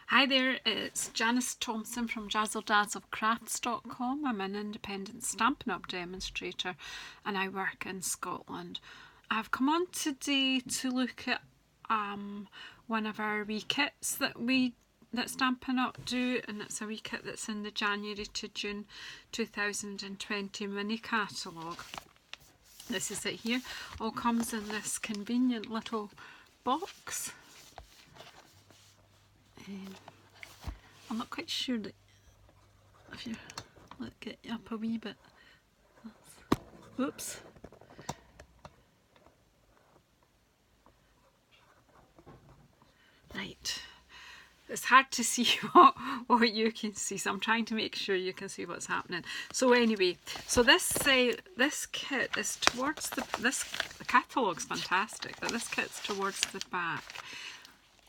Hi there, it's Janice Thompson from JazzleDazzleCrafts.com. I'm an independent Stampin' Up demonstrator and I work in Scotland. I've come on today to look at one of our wee kits that Stampin' Up do, and it's a wee kit that's in the January to June 2020 mini catalogue. This is it here. All comes in this convenient little box. I'm not quite sure that if you look it up a wee bit, whoops. Right, it's hard to see what you can see, so I'm trying to make sure you can see what's happening. So anyway, so this kit is towards the catalogue's fantastic, but this kit's towards the back.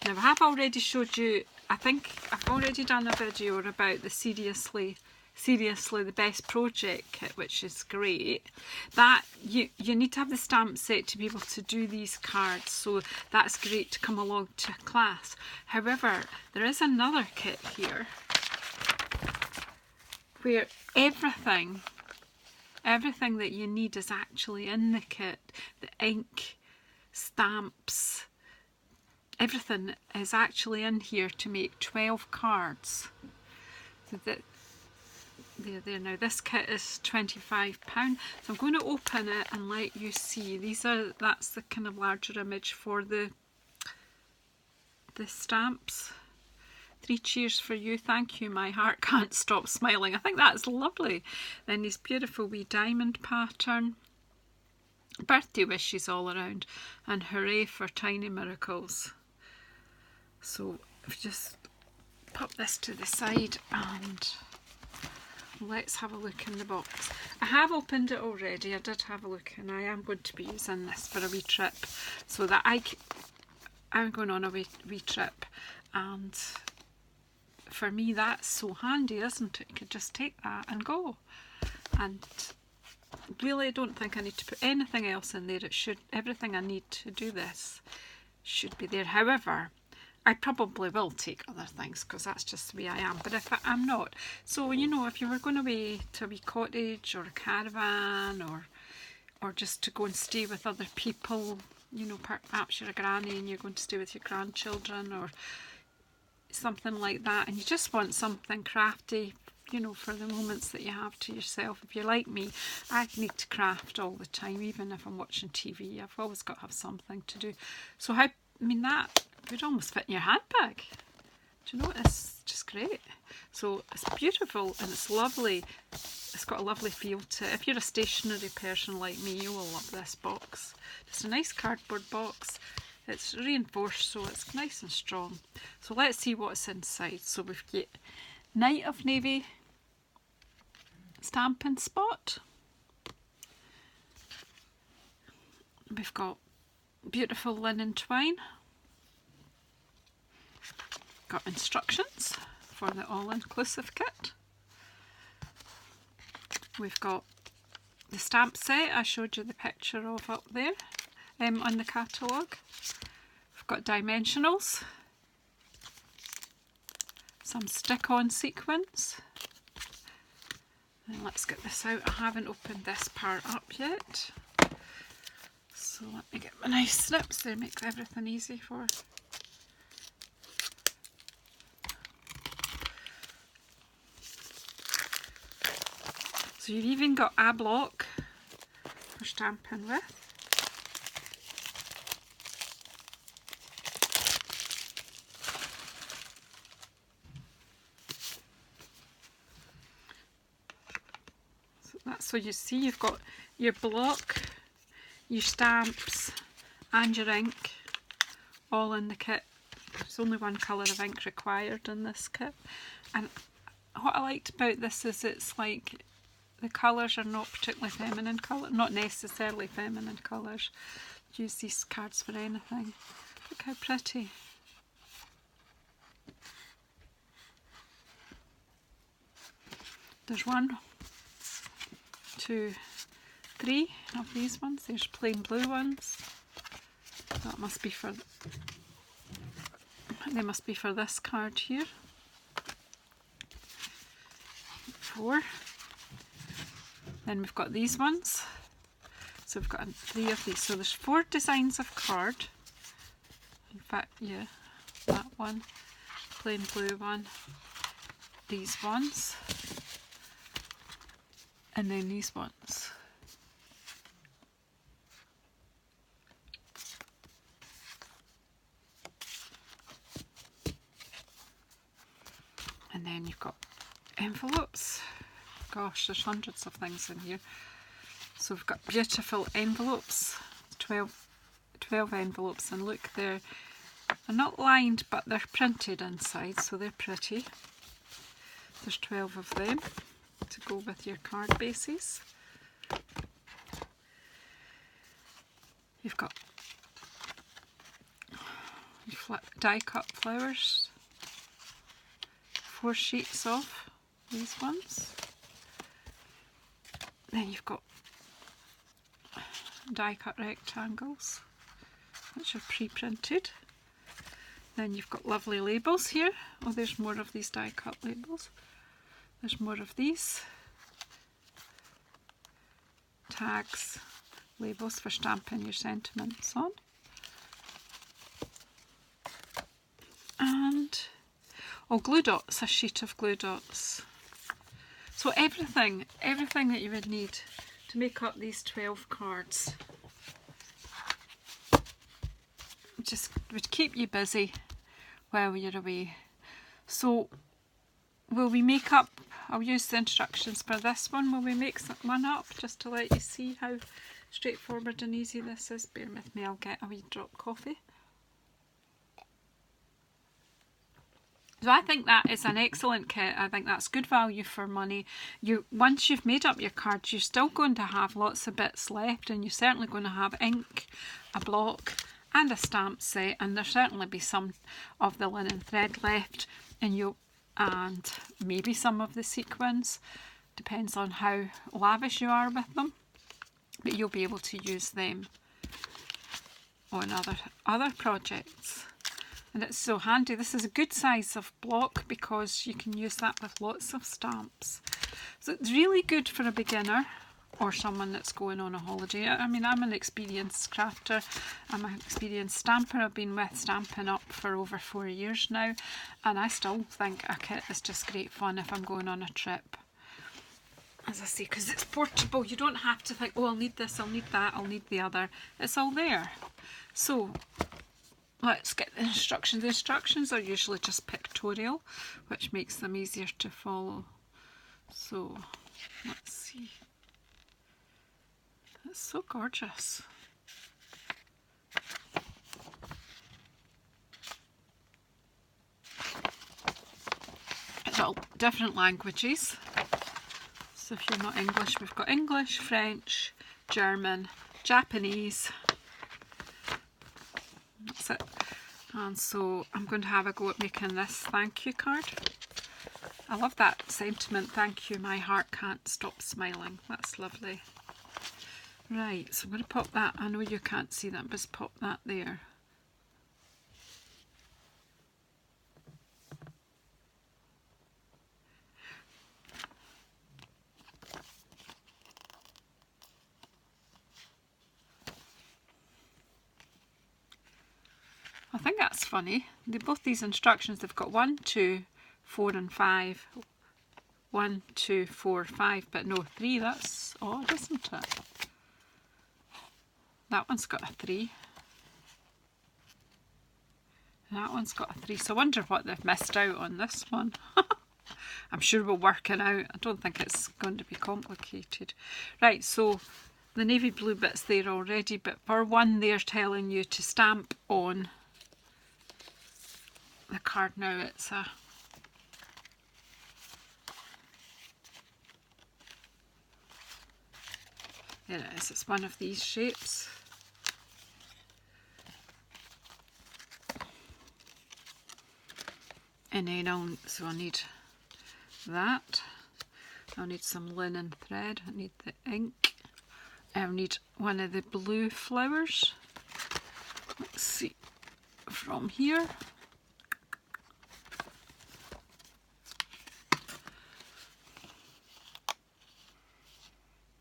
Now I have already showed you, I think I've already done a video about the Seriously the Best Project kit, which is great. That you need to have the stamp set to be able to do these cards, so that's great to come along to class. However, there is another kit here where everything that you need is actually in the kit. The ink, stamps, everything is actually in here to make 12 cards. So that there now, this kit is £25. So I'm going to open it and let you see. That's the kind of larger image for the stamps. 3 cheers for you, thank you, my heart can't stop smiling. I think that's lovely. Then these beautiful wee diamond pattern. Birthday wishes all around, and hooray for tiny miracles. So if you just pop this to the side and let's have a look in the box. I have opened it already, I did have a look, and I am going to be using this for a wee trip, so that I'm going on a wee trip, and for me that's so handy, isn't it? You could just take that and go, and really I don't think I need to put anything else in there. Everything I need to do this should be there. However, I probably will take other things because that's just the way I am, but if I'm not, so you know, if you were going away to a wee cottage or a caravan, or just to go and stay with other people, you know, perhaps you're a granny and you're going to stay with your grandchildren or something like that, and you just want something crafty, you know, for the moments that you have to yourself. If you're like me, I need to craft all the time, even if I'm watching TV. I've always got to have something to do. So that would almost fit in your handbag. Do you know, it's just great. So it's beautiful and it's lovely. It's got a lovely feel to it. If you're a stationery person like me, you will love this box. Just a nice cardboard box. It's reinforced, so it's nice and strong. So let's see what's inside. So we've got Night of Navy stamping spot. We've got beautiful linen twine. Got instructions for the all-inclusive kit. We've got the stamp set I showed you the picture of up there on the catalogue. We've got dimensionals, some stick-on sequins. And let's get this out. I haven't opened this part up yet. So let me get my nice snips there, makes everything easy for us. So you've even got a block for stamping with. So you see you've got your block, your stamps and your ink all in the kit. There's only one colour of ink required in this kit, and what I liked about this is it's like the colours are not particularly feminine colour, not necessarily feminine colours. Use these cards for anything. Look how pretty. There's 1, 2, 3 of these ones. There's plain blue ones. That must be for They must be for this card here. 4. Then we've got these ones. So we've got 3 of these. So there's 4 designs of card. In fact, yeah, that one, plain blue one, these ones, and then these ones. And then you've got envelopes. Gosh, there's hundreds of things in here. So we've got beautiful envelopes, 12 envelopes, and look, they're not lined, but they're printed inside, so they're pretty. There's 12 of them to go with your card bases. You've got die cut flowers, 4 sheets of these ones. Then you've got die cut rectangles, which are pre-printed. Then you've got lovely labels here. Oh, there's more of these die cut labels. There's more of these. Tags, labels for stamping your sentiments on. And, oh, glue dots, a sheet of glue dots. So everything that you would need to make up these 12 cards just would keep you busy while you're away. So will we make up, I'll use the instructions for this one, will we make one up just to let you see how straightforward and easy this is? Bear with me, I'll get a wee drop coffee. So I think that is an excellent kit. I think that's good value for money. Once you've made up your cards, you're still going to have lots of bits left, and you're certainly going to have ink, a block and a stamp set, and there'll certainly be some of the linen thread left, and maybe some of the sequins, depends on how lavish you are with them, but you'll be able to use them on other projects. And it's so handy. This is a good size of block because you can use that with lots of stamps. So it's really good for a beginner or someone that's going on a holiday. I mean, I'm an experienced crafter. I'm an experienced stamper. I've been with Stampin' Up for over 4 years now, and I still think a kit is just great fun if I'm going on a trip. As I say, because it's portable. You don't have to think, oh, I'll need this, I'll need that, I'll need the other. It's all there. So let's get the instructions. The instructions are usually just pictorial, which makes them easier to follow. So let's see. It's so gorgeous. It's all different languages. So if you're not English, we've got English, French, German, Japanese. That's it. And so I'm going to have a go at making this thank you card. I love that sentiment, thank you, my heart can't stop smiling. That's lovely. Right, so I'm going to pop that, I know you can't see that, but just pop that there. I think that's funny. Both these instructions, they've got 1, 2, 4 and 5. 1, 2, 4, 5, but no 3. That's odd, isn't it? That one's got a 3. And that one's got a 3. So I wonder what they've missed out on this one. I'm sure we'll work it out. I don't think it's going to be complicated. Right, so the navy blue bit's there already, but for one they're telling you to stamp on the card now. It's a there it is, it's one of these shapes. And then I'll need that. I'll need some linen thread. I need the ink. I'll need one of the blue flowers. Let's see, from here.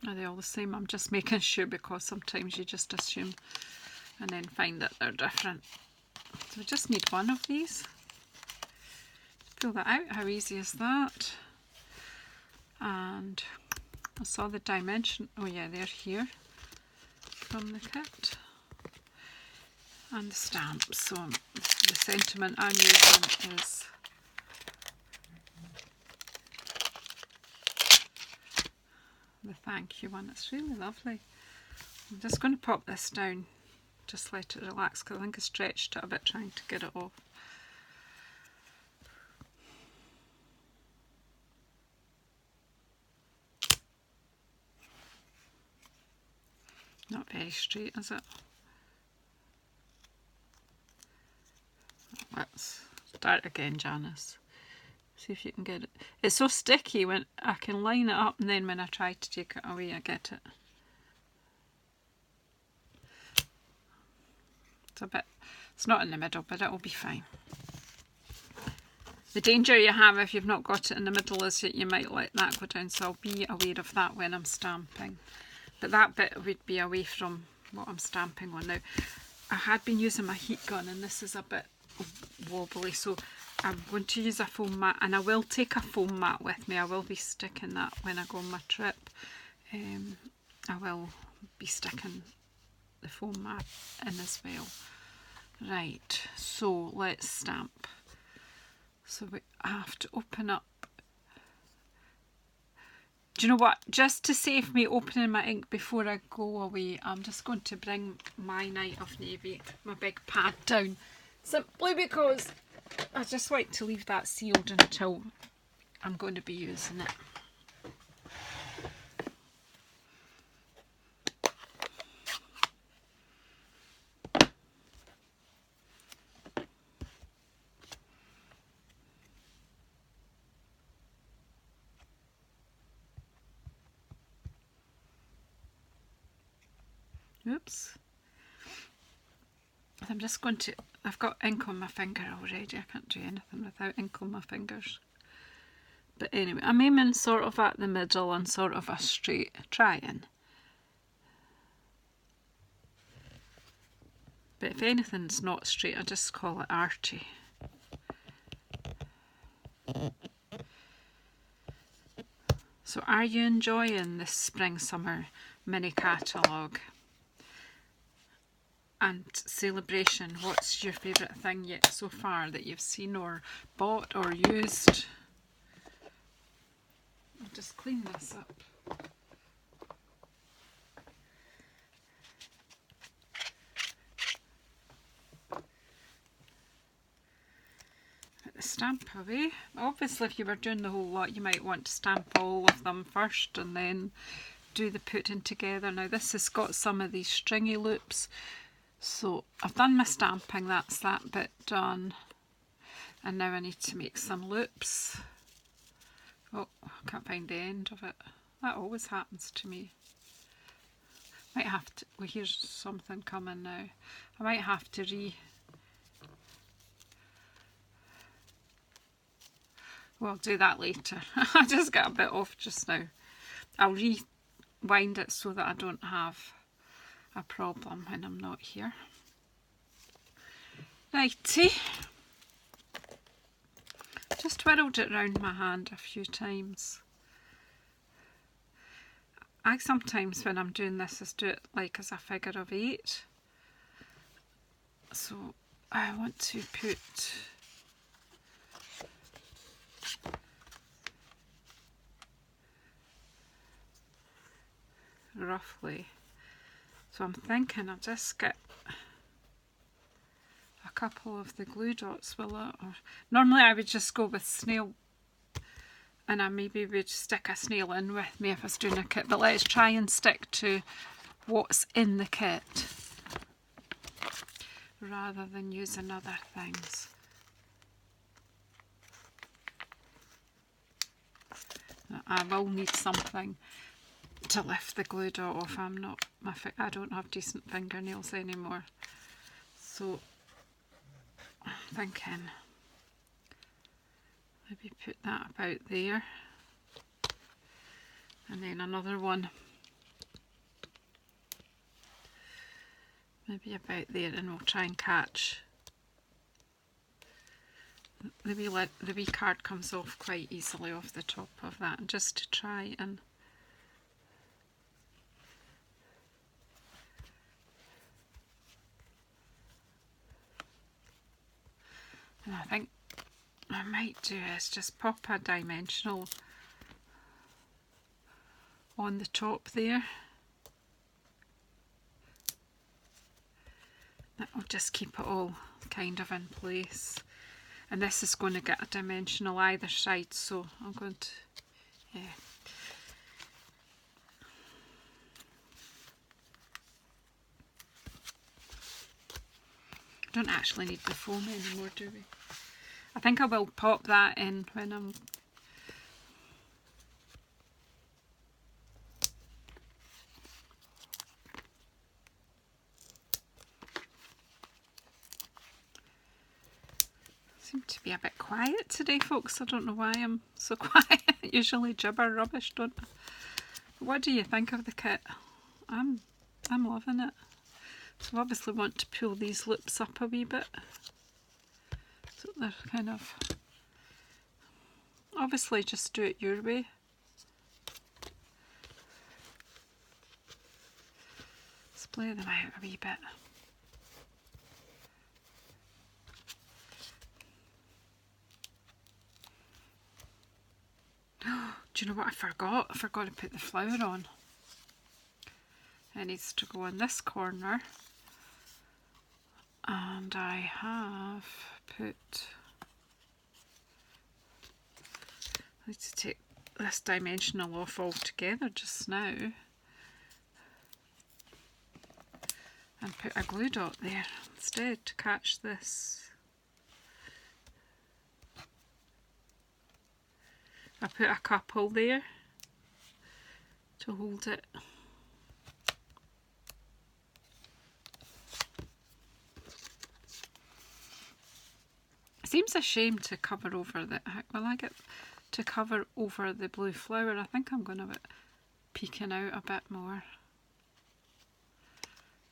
Are they all the same? I'm just making sure, because sometimes you just assume and then find that they're different. So we just need one of these. Pull that out. How easy is that? And I saw the dimension. Oh yeah, they're here from the kit. And the stamps. So the sentiment I'm using is the thank you one. It's really lovely. I'm just going to pop this down, just let it relax, because I think I stretched it a bit trying to get it off. Not very straight, is it? Let's start again, Janice. See if you can get it. It's so sticky when I can line it up, and then when I try to take it away, I get it. It's not in the middle, but it'll be fine. The danger you have if you've not got it in the middle is that you might let that go down, so I'll be aware of that when I'm stamping. But that bit would be away from what I'm stamping on. Now, I had been using my heat gun, and this is a bit wobbly, so I'm going to use a foam mat, and I will take a foam mat with me. I will be sticking that when I go on my trip. I will be sticking the foam mat in as well. Right, so let's stamp. So we have to open up. Do you know what? Just to save me opening my ink before I go away, I'm just going to bring my Night of Navy, my big pad, down. Simply because I just like to leave that sealed until I'm going to be using it. Oops. I'm just going to, I've got ink on my finger already. I can't do anything without ink on my fingers. But anyway, I'm aiming sort of at the middle and sort of a straight trying. But if anything's not straight, I just call it arty. So are you enjoying this spring summer mini catalogue? And sale-a-bration, what's your favourite thing yet so far that you've seen or bought or used? I'll just clean this up. Put the stamp away. Obviously if you were doing the whole lot, you might want to stamp all of them first and then do the putting together. Now this has got some of these stringy loops. So I've done my stamping, that's that bit done. And now I need to make some loops. Oh, I can't find the end of it. That always happens to me. Might have to, well here's something coming now. I might have to well, I'll do that later. I just got a bit off just now. I'll rewind it so that I don't have a problem when I'm not here. Righty. Just twirled it round my hand a few times. I sometimes when I'm doing this is do it like as a figure of 8. So I want to put roughly. So I'm thinking I'll just get a couple of the glue dots, will it? Or normally I would just go with snail, and I maybe would stick a snail in with me if I was doing a kit, but let's try and stick to what's in the kit rather than using other things. I will need something to lift the glue dot off. I don't have decent fingernails anymore, so I'm thinking maybe put that about there, and then another one maybe about there, and we'll try and catch the wee card comes off quite easily off the top of that, and just to try and I think what I might do is just pop a dimensional on the top there. That will just keep it all kind of in place. And this is going to get a dimensional either side, so I'm going to, yeah. Don't actually need the foam anymore, do we? I think I will pop that in when I'm... Seem to be a bit quiet today, folks. I don't know why I'm so quiet. Usually gibber rubbish, don't I? But what do you think of the kit? I'm loving it. So I obviously want to pull these loops up a wee bit, so they're kind of, obviously just do it your way. Splay them out a wee bit. Do you know what I forgot? I forgot to put the flower on. It needs to go in this corner. And I have put, I need to take this dimensional off altogether just now and put a glue dot there instead to catch this. I put a couple there to hold it. Seems a shame to cover over the, well, I get to cover over the blue flower. I think I'm going to be peeking out a bit more.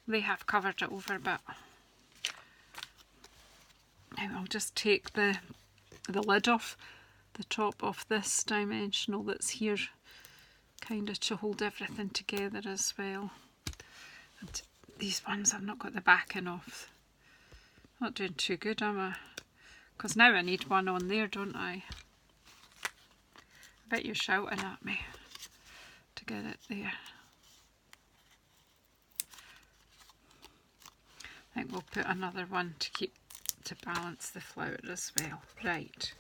They have covered it over a bit. Now I'll just take the lid off the top of this dimensional that's here, kind of to hold everything together as well. And these ones I've not got the backing off. Not doing too good, am I? Because now I need one on there, don't I? I bet you're shouting at me to get it there. I think we'll put another one to balance the flower as well. Right,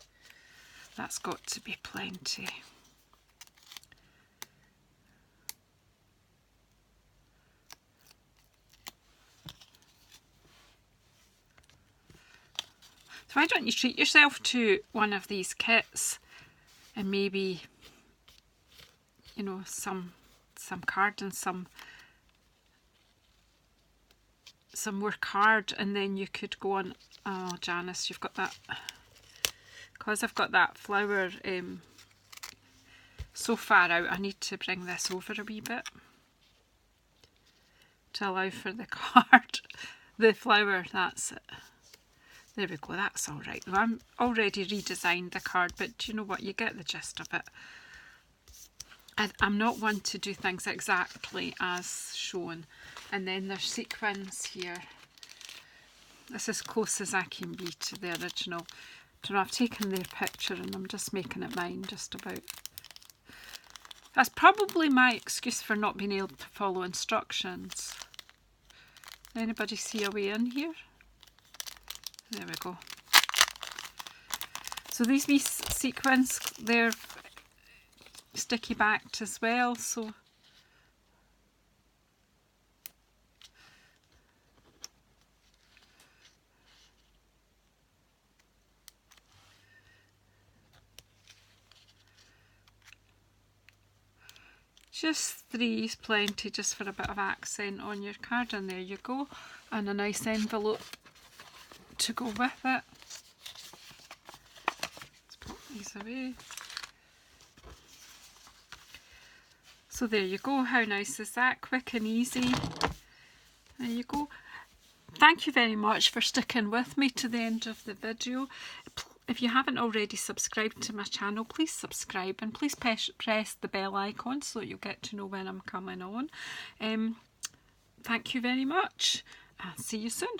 that's got to be plenty. So why don't you treat yourself to one of these kits and maybe, you know, some card and some more card, and then you could go on. Oh, Janice, you've got that, because I've got that flower so far out. I need to bring this over a wee bit to allow for the card, the flower. That's it. There we go, that's all right. Well, I'm already redesigned the card, but do you know what? You get the gist of it. I'm not one to do things exactly as shown. And then there's sequins here. This is as close as I can be to the original. I don't know, I've taken their picture and I'm just making it mine, just about. That's probably my excuse for not being able to follow instructions. Anybody see a way in here? There we go. So these wee sequins, they're sticky backed as well, so just 3 is plenty, just for a bit of accent on your card, and there you go. And a nice envelope to go with it. Let's put these away. So there you go. How nice is that? Quick and easy. There you go. thank you very much for sticking with me to the end of the video. If you haven't already subscribed to my channel, please subscribe and please press the bell icon so you'll get to know when I'm coming on. Thank you very much. See you soon.